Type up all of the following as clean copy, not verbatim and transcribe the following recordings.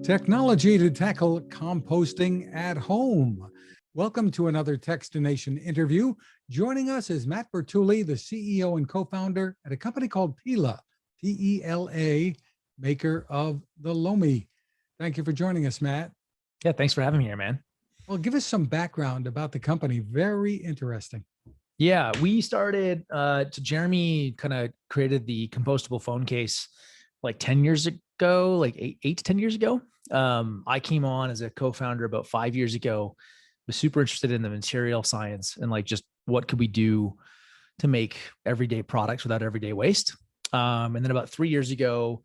Technology to tackle composting at home. Welcome to another Techstination interview. Joining us is Matt Bertulli, the CEO and co-founder at a company called Pela, P-E-L-A, maker of the Lomi. Thank you for joining us, Matt. Yeah, thanks for having me here, man. Well, give us some background about the company. Very interesting. Yeah, we started, Jeremy kind of created the compostable phone case like 10 years ago, like eight to 10 years ago. I came on as a co-founder about 5 years ago, was super interested in the material science and like just what could we do to make everyday products without everyday waste. And then about 3 years ago,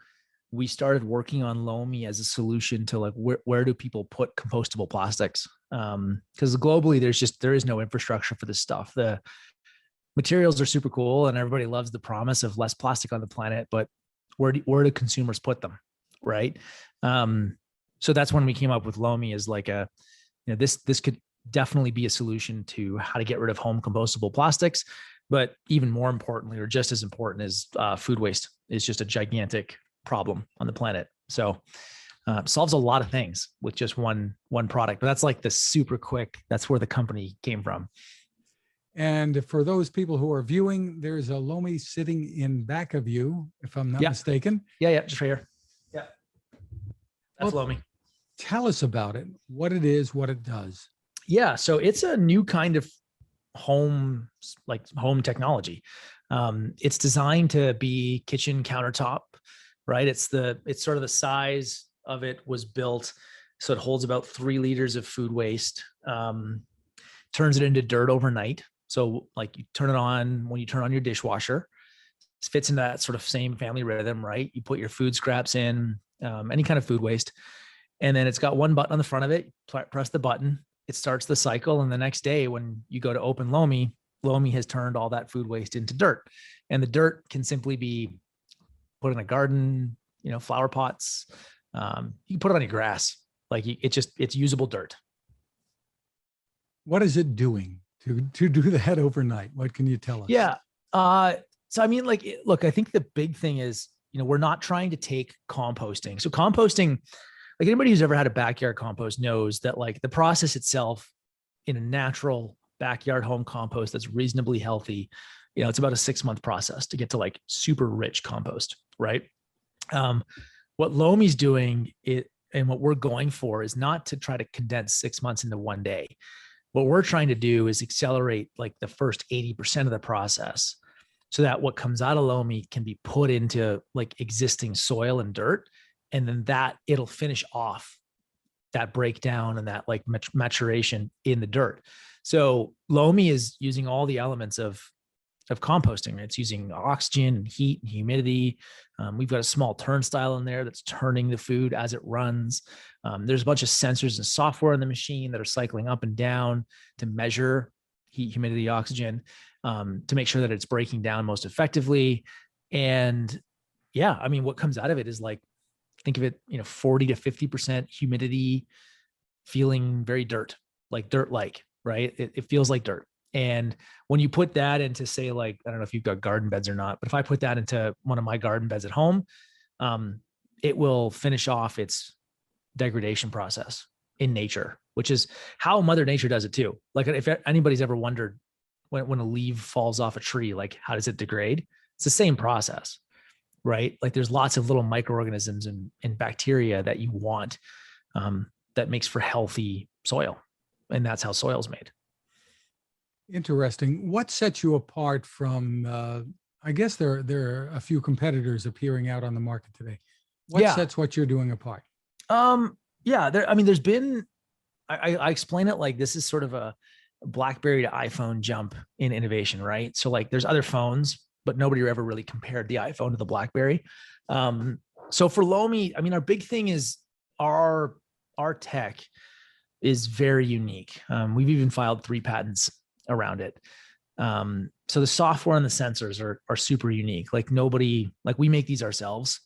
we started working on Lomi as a solution to like, where do people put compostable plastics? Because globally, there is no infrastructure for this stuff. The materials are super cool and everybody loves the promise of less plastic on the planet, but where do consumers put them, right? So that's when we came up with Lomi as like this could definitely be a solution to how to get rid of home compostable plastics. But even more importantly, or just as important as food waste, is just a gigantic problem on the planet. So solves a lot of things with just one product. But that's like the super quick, that's where the company came from. And for those people who are viewing, there's a Lomi sitting in back of you, if I'm not mistaken. Yeah, just right here. Yeah, that's Lomi. Tell us about it, what it is, what it does. Yeah, so it's a new kind of home technology. It's designed to be kitchen countertop, right? It's sort of the size of it was built so it holds about 3 liters of food waste. Turns it into dirt overnight. So like you turn it on when you turn on your dishwasher. It fits into that sort of same family rhythm, right? You put your food scraps in, any kind of food waste, and then it's got one button on the front of it. Press the button, it starts the cycle, and the next day when you go to open Lomi, Lomi has turned all that food waste into dirt, and the dirt can simply be put in a garden, flower pots. You can put it on your grass. Like it's usable dirt. What is it doing to do that overnight? What can you tell us? Yeah. So I mean, look, I think the big thing is, we're not trying to take composting. So composting, like anybody who's ever had a backyard compost knows that like the process itself in a natural backyard home compost that's reasonably healthy, it's about a 6-month process to get to like super rich compost, right? What Lomi's doing and what we're going for is not to try to condense 6 months into one day. What we're trying to do is accelerate like the first 80% of the process so that what comes out of Lomi can be put into like existing soil and dirt. And then that it'll finish off that breakdown and that like maturation in the dirt. So Lomi is using all the elements of composting. It's using oxygen and heat and humidity. We've got a small turnstile in there that's turning the food as it runs. There's a bunch of sensors and software in the machine that are cycling up and down to measure heat, humidity, oxygen, to make sure that it's breaking down most effectively. And yeah, I mean, what comes out of it is like, think of it, 40 to 50% humidity, feeling very dirt-like, right? It feels like dirt. And when you put that into, say, like, I don't know if you've got garden beds or not, but if I put that into one of my garden beds at home, it will finish off its degradation process in nature, which is how Mother Nature does it too. Like if anybody's ever wondered when a leaf falls off a tree, like how does it degrade? It's the same process, right? Like there's lots of little microorganisms and bacteria that you want that makes for healthy soil. And that's how soil's made. Interesting. What sets you apart from, I guess there are a few competitors appearing out on the market today. What sets what you're doing apart? There's been, I explain it like this is sort of a BlackBerry to iPhone jump in innovation, right? So like there's other phones, but nobody ever really compared the iPhone to the BlackBerry. So for Lomi, I mean, our big thing is our tech is very unique. We've even filed 3 patents around it. So the software and the sensors are super unique. Like we make these ourselves,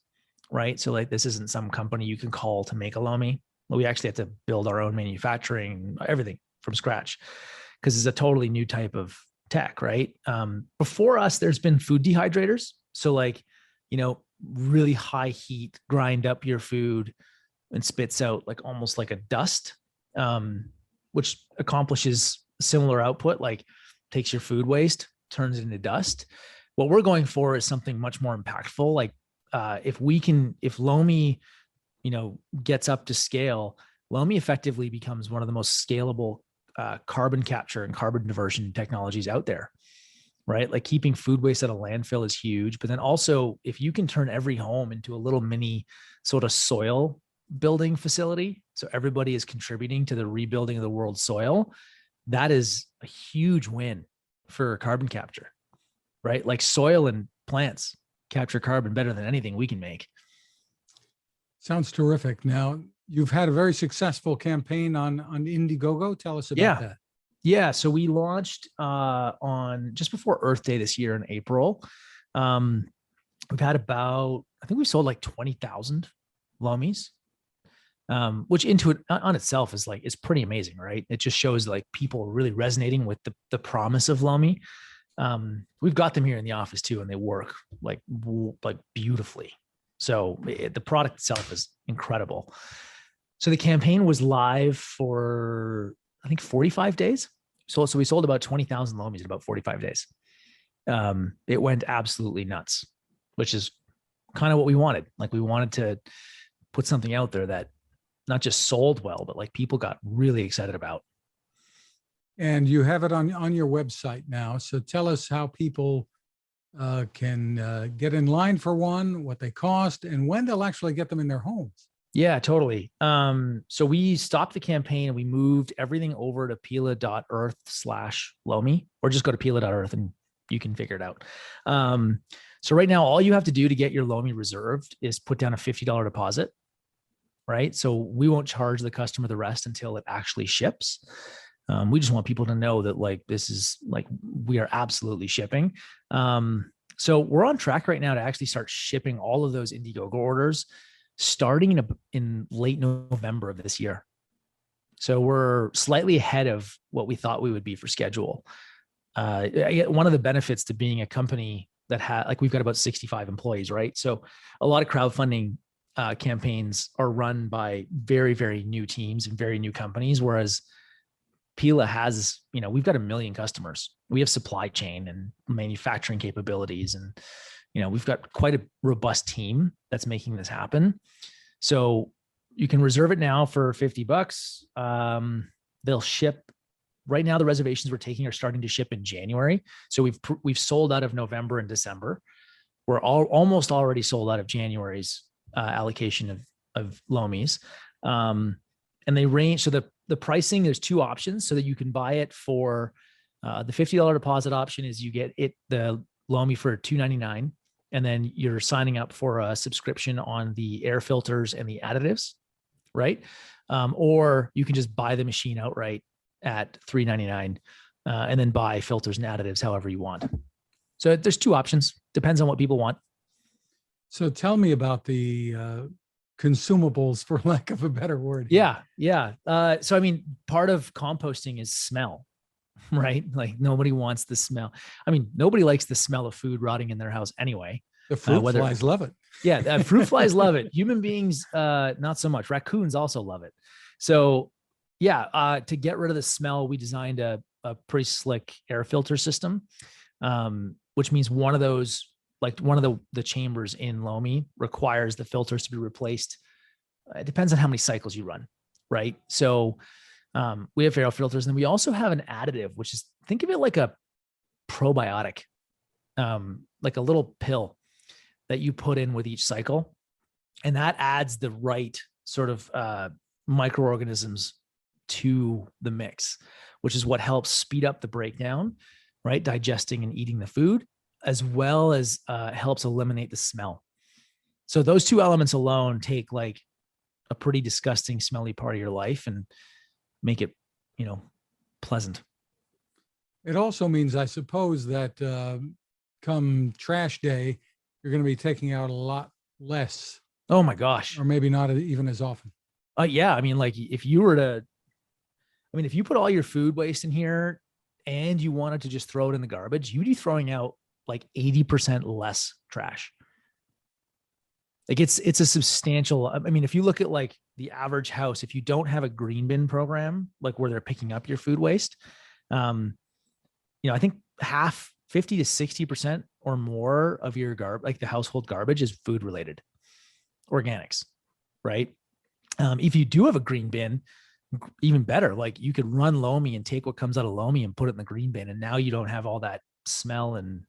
right? So like this isn't some company you can call to make a Lomi. We actually have to build our own manufacturing, everything from scratch, because it's a totally new type of tech, right? Before us, there's been food dehydrators. So like, really high heat, grind up your food, and spits out like almost like a dust, which accomplishes similar output, like takes your food waste, turns it into dust. What we're going for is something much more impactful. Like if Lomi, gets up to scale, Lomi effectively becomes one of the most scalable carbon capture and carbon diversion technologies out there, right? Like keeping food waste at a landfill is huge, but then also if you can turn every home into a little mini sort of soil building facility, so everybody is contributing to the rebuilding of the world's soil, that is a huge win for carbon capture, right? Like soil and plants capture carbon better than anything we can make. Sounds terrific. Now, you've had a very successful campaign on Indiegogo. Tell us about that. Yeah. So we launched on just before Earth Day this year in April. We've had I think we sold like 20,000 Lomis, which into it on itself is like, it's pretty amazing, right? It just shows like people really resonating with the promise of Lomi. We've got them here in the office too, and they work like beautifully. So the product itself is incredible. So the campaign was live for, I think, 45 days. So we sold about 20,000 Lomis in about 45 days. It went absolutely nuts, which is kind of what we wanted. Like we wanted to put something out there that not just sold well, but like people got really excited about. And you have it on your website now. So tell us how people can get in line for one, what they cost, and when they'll actually get them in their homes. Yeah, totally. So we stopped the campaign and we moved everything over to pela.earth/Lomi, or just go to pela.earth and you can figure it out. So right now, all you have to do to get your Lomi reserved is put down a $50 deposit, right? So we won't charge the customer the rest until it actually ships. We just want people to know that like, this is like, we are absolutely shipping. So we're on track right now to actually start shipping all of those Indiegogo orders starting in late November of this year. So we're slightly ahead of what we thought we would be for schedule. One of the benefits to being a company that like we've got about 65 employees, right? So a lot of crowdfunding campaigns are run by very, very new teams and very new companies, whereas Pela has, we've got 1 million customers. We have supply chain and manufacturing capabilities, and we've got quite a robust team that's making this happen. So you can reserve it now for $50. They'll ship right now. The reservations we're taking are starting to ship in January. So we've sold out of November and December. We're almost already sold out of January's allocation of Lomis. And they range. So the pricing, there's two options so that you can buy it for the $50 deposit option is you get the Lomi for $2.99. And then you're signing up for a subscription on the air filters and the additives, right? Or you can just buy the machine outright at $3.99 and then buy filters and additives however you want. So there's two options. Depends on what people want. So tell me about the consumables, for lack of a better word. Yeah. So, I mean, part of composting is smell, right? Like nobody wants the smell. I mean, nobody likes the smell of food rotting in their house anyway. The fruit flies love it. Yeah. Fruit flies love it. Human beings, not so much. Raccoons also love it. So yeah, to get rid of the smell, we designed a pretty slick air filter system, which means one of those, like one of the chambers in Lomi requires the filters to be replaced. It depends on how many cycles you run, right? So we have air filters, and then we also have an additive, which is, think of it like a probiotic, like a little pill that you put in with each cycle. And that adds the right sort of microorganisms to the mix, which is what helps speed up the breakdown, right? Digesting and eating the food, as well as helps eliminate the smell. So those two elements alone take like a pretty disgusting, smelly part of your life and make it, pleasant. It also means, I suppose, that come trash day, you're going to be taking out a lot less. Oh my gosh. Or maybe not even as often. Yeah. I mean, like if you put all your food waste in here and you wanted to just throw it in the garbage, you'd be throwing out like 80% less trash. Like it's a substantial, I mean, if you look at like the average house, if you don't have a green bin program, like where they're picking up your food waste, I think 50 to 60% or more of your like the household garbage is food related, organics, right? If you do have a green bin, even better, like you could run Lomi and take what comes out of Lomi and put it in the green bin. And now you don't have all that smell and,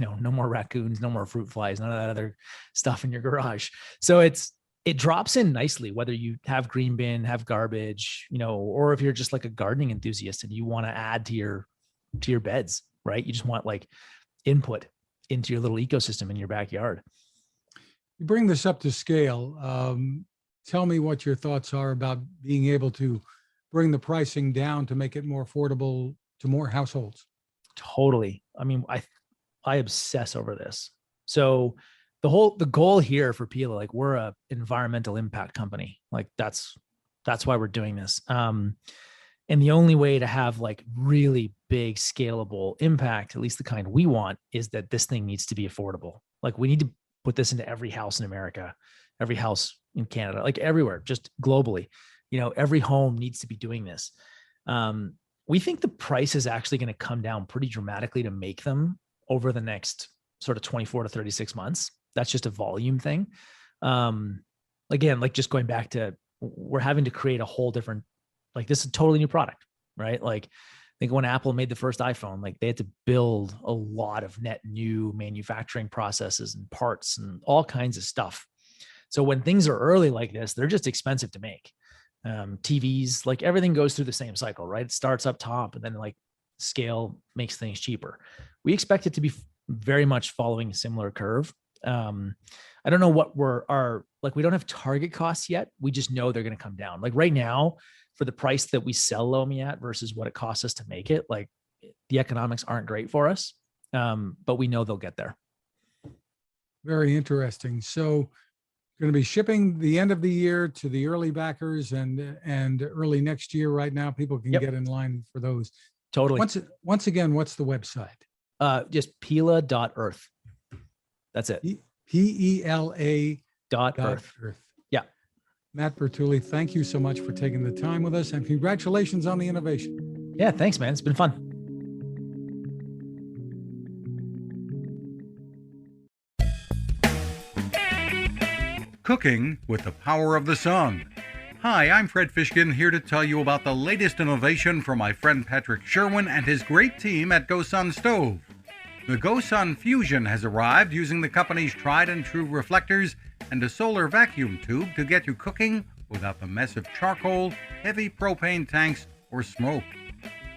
no more raccoons, no more fruit flies, none of that other stuff in your garage. So it drops in nicely, whether you have green bin, have garbage, or if you're just like a gardening enthusiast and you want to add to your beds, right? You just want like input into your little ecosystem in your backyard. You bring this up to scale. Tell me what your thoughts are about being able to bring the pricing down to make it more affordable to more households. Totally. I mean, I obsess over this. So the goal here for Pela, like we're a environmental impact company. Like that's why we're doing this. And the only way to have like really big scalable impact, at least the kind we want, is that this thing needs to be affordable. Like we need to put this into every house in America, every house in Canada, like everywhere, just globally, every home needs to be doing this. We think the price is actually going to come down pretty dramatically to make them over the next sort of 24 to 36 months. That's just a volume thing. Again, like just going back to, we're having to create a whole different, like this is a totally new product, right? Like I think when Apple made the first iPhone, like they had to build a lot of net new manufacturing processes and parts and all kinds of stuff. So when things are early like this, they're just expensive to make. TVs, like everything goes through the same cycle, right? It starts up top and then like scale makes things cheaper. We expect it to be very much following a similar curve. I don't know what we don't have target costs yet. We just know they're going to come down. Like right now, for the price that we sell Lomi at versus what it costs us to make it, like the economics aren't great for us. But we know they'll get there. Very interesting. So going to be shipping the end of the year to the early backers and early next year. Right now, people can get in line for those. Totally. Once again, what's the website? Just pela.earth. That's it. PELA.earth. Yeah. Matt Bertulli, thank you so much for taking the time with us and congratulations on the innovation. Yeah, thanks, man. It's been fun. Cooking with the power of the sun. Hi, I'm Fred Fishkin, here to tell you about the latest innovation from my friend Patrick Sherwin and his great team at GoSun Stove. The GoSun Fusion has arrived using the company's tried and true reflectors and a solar vacuum tube to get you cooking without the mess of charcoal, heavy propane tanks, or smoke.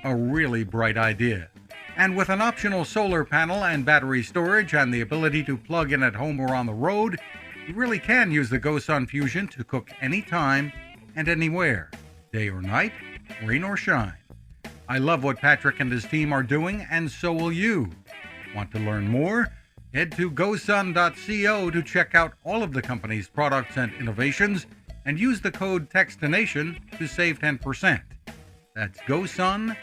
A really bright idea. And with an optional solar panel and battery storage and the ability to plug in at home or on the road, you really can use the GoSun Fusion to cook anytime and anywhere, day or night, rain or shine. I love what Patrick and his team are doing, and so will you. Want to learn more? Head to gosun.co to check out all of the company's products and innovations, and use the code Techstination to save 10%. That's gosun.co.